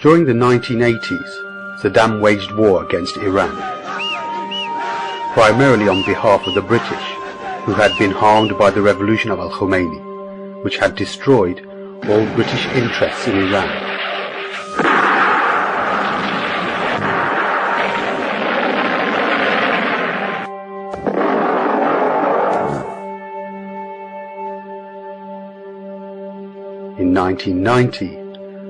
During the 1980s, Saddam waged war against Iran, primarily on behalf of the British, who had been harmed by the revolution of Al-Khomeini, which had destroyed all British interests in Iran. In 1990,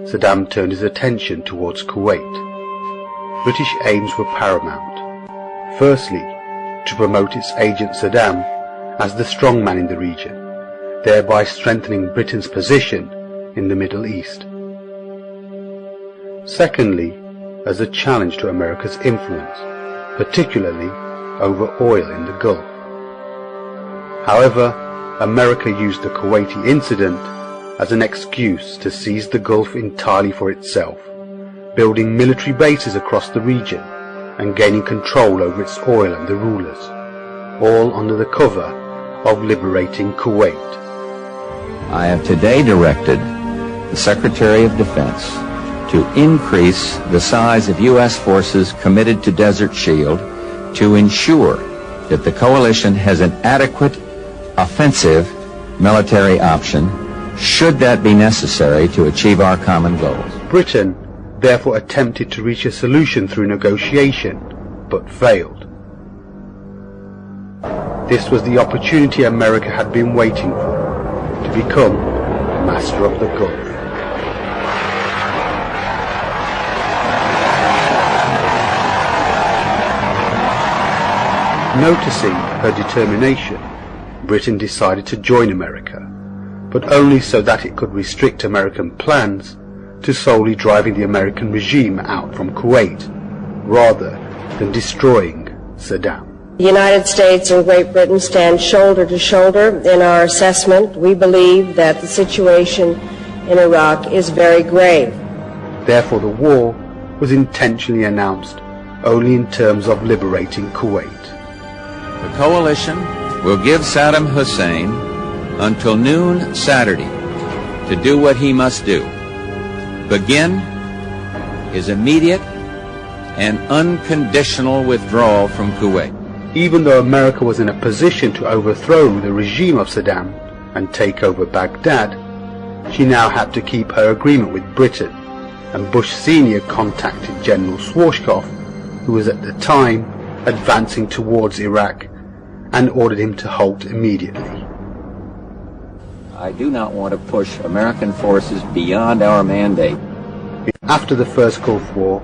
Saddam turned his attention towards Kuwait. British aims were paramount. Firstly, to promote its agent Saddam as the strongman in the region, thereby strengthening Britain's position in the Middle East. Secondly, as a challenge to America's influence, particularly over oil in the Gulf. However, America used the Kuwaiti incident as an excuse to seize the Gulf entirely for itself, building military bases across the region and gaining control over its oil and the rulers, all under the cover of liberating Kuwait. I have today directed the Secretary of Defense to increase the size of U.S. forces committed to Desert Shield to ensure that the coalition has an adequate offensive military option should that be necessary to achieve our common goals. Britain therefore attempted to reach a solution through negotiation, but failed. This was the opportunity America had been waiting for, to become master of the Gulf. Noticing her determination, Britain decided to join America, but only so that it could restrict American plans to solely driving the American regime out from Kuwait, rather than destroying Saddam. The United States and Great Britain stand shoulder to shoulder in our assessment. We believe that the situation in Iraq is very grave. Therefore, the war was intentionally announced only in terms of liberating Kuwait. The coalition will give Saddam Hussein until noon Saturday to do what he must do. Begin his immediate and unconditional withdrawal from Kuwait. Even though America was in a position to overthrow the regime of Saddam and take over Baghdad, she now had to keep her agreement with Britain, and Bush Sr. contacted General Schwarzkopf, who was at the time advancing towards Iraq, and ordered him to halt immediately. I do not want to push American forces beyond our mandate. After the First Gulf War,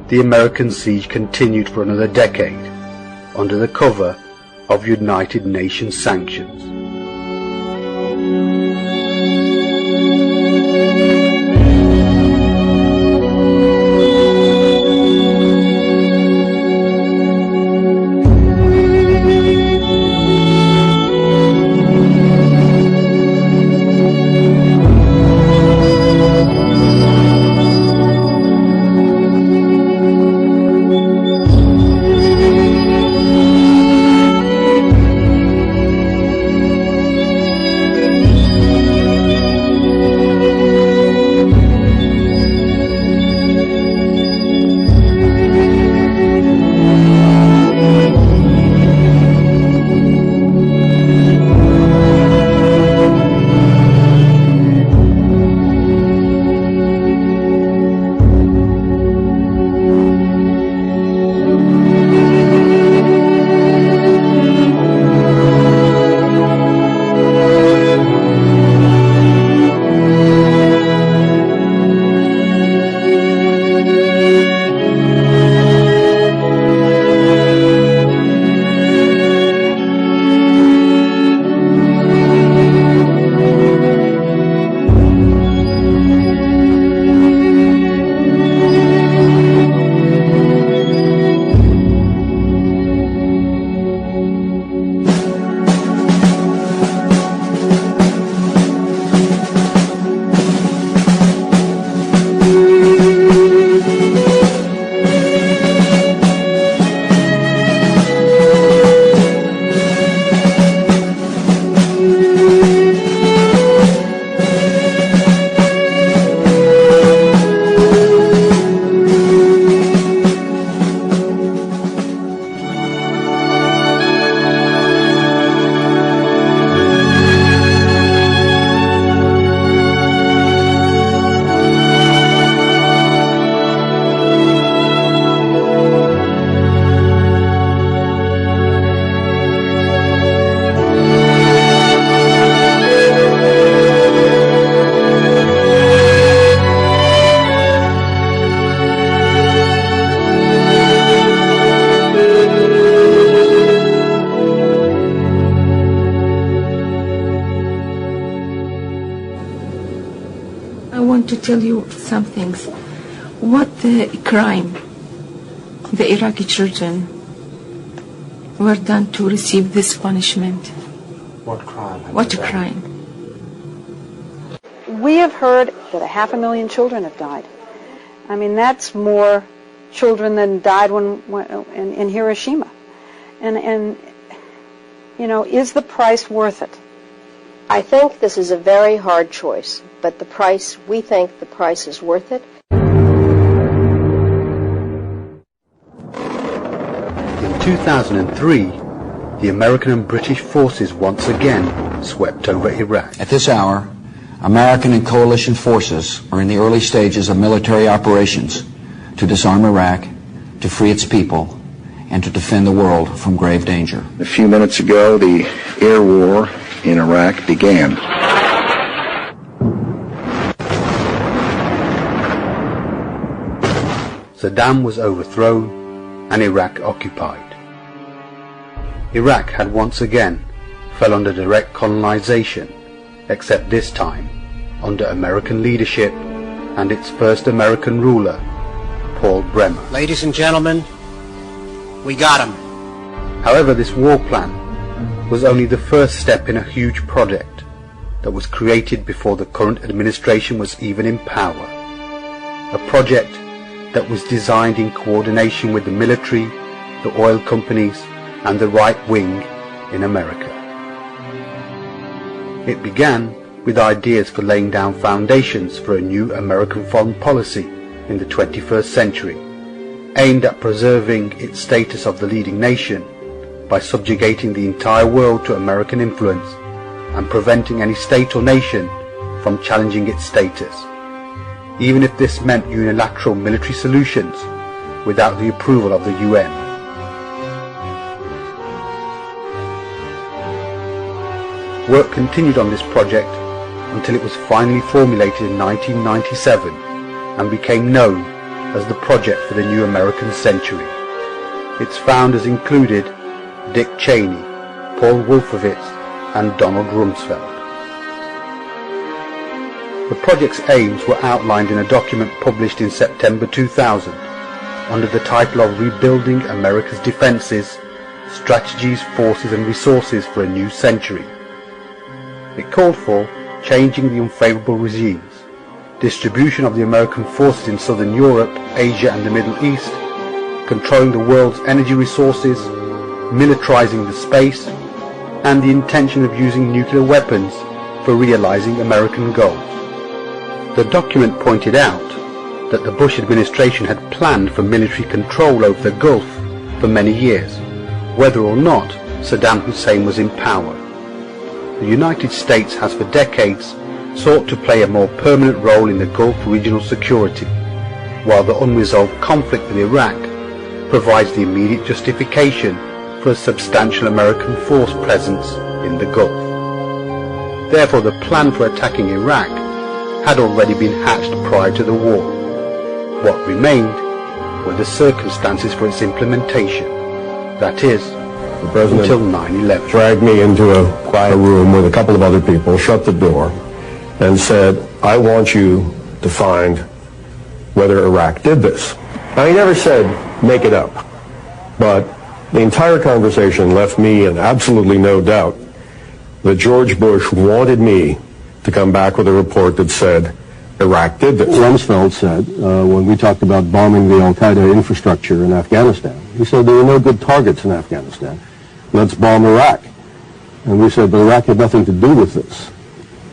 the American siege continued for another decade, under the cover of United Nations sanctions. want to tell you some things. What crime the Iraqi children were done to receive this punishment? What crime? What crime? We have heard that 500,000 children have died. I mean, that's more children than died in Hiroshima. And you know, is the price worth it? I think this is a very hard choice, but we think the price is worth it. In 2003, the American and British forces once again swept over Iraq. At this hour, American and coalition forces are in the early stages of military operations to disarm Iraq, to free its people, and to defend the world from grave danger. A few minutes ago, the air war in Iraq began. Saddam was overthrown and Iraq occupied. Iraq had once again fell under direct colonization, except this time under American leadership and its first American ruler, Paul Bremer. Ladies and gentlemen, we got him. However, this war plan was only the first step in a huge project that was created before the current administration was even in power. A project that was designed in coordination with the military, the oil companies, and the right wing in America. It began with ideas for laying down foundations for a new American foreign policy in the 21st century, aimed at preserving its status of the leading nation by subjugating the entire world to American influence and preventing any state or nation from challenging its status, even if this meant unilateral military solutions without the approval of the UN. Work continued on this project until it was finally formulated in 1997 and became known as the Project for the New American Century. Its founders included Dick Cheney, Paul Wolfowitz, and Donald Rumsfeld. The project's aims were outlined in a document published in September 2000 under the title of Rebuilding America's Defenses, Strategies, Forces and Resources for a New Century. It called for changing the unfavorable regimes, distribution of the American forces in Southern Europe, Asia and the Middle East, controlling the world's energy resources, militarizing the space, and the intention of using nuclear weapons for realizing American goals. The document pointed out that the Bush administration had planned for military control over the Gulf for many years, whether or not Saddam Hussein was in power. The United States has for decades sought to play a more permanent role in the Gulf regional security, while the unresolved conflict with Iraq provides the immediate justification for a substantial American force presence in the Gulf. Therefore, the plan for attacking Iraq had already been hatched prior to the war. What remained were the circumstances for its implementation, that is, the president until 9/11. dragged me into a quiet room with a couple of other people, shut the door, and said, I want you to find whether Iraq did this. Now, he never said, make it up. But the entire conversation left me in absolutely no doubt that George Bush wanted me to come back with a report that said, Iraq did this. Rumsfeld said, when we talked about bombing the al-Qaeda infrastructure in Afghanistan, he said there were no good targets in Afghanistan. Let's bomb Iraq. And we said, but Iraq had nothing to do with this.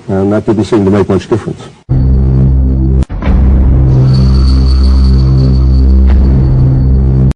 And that didn't seem to make much difference.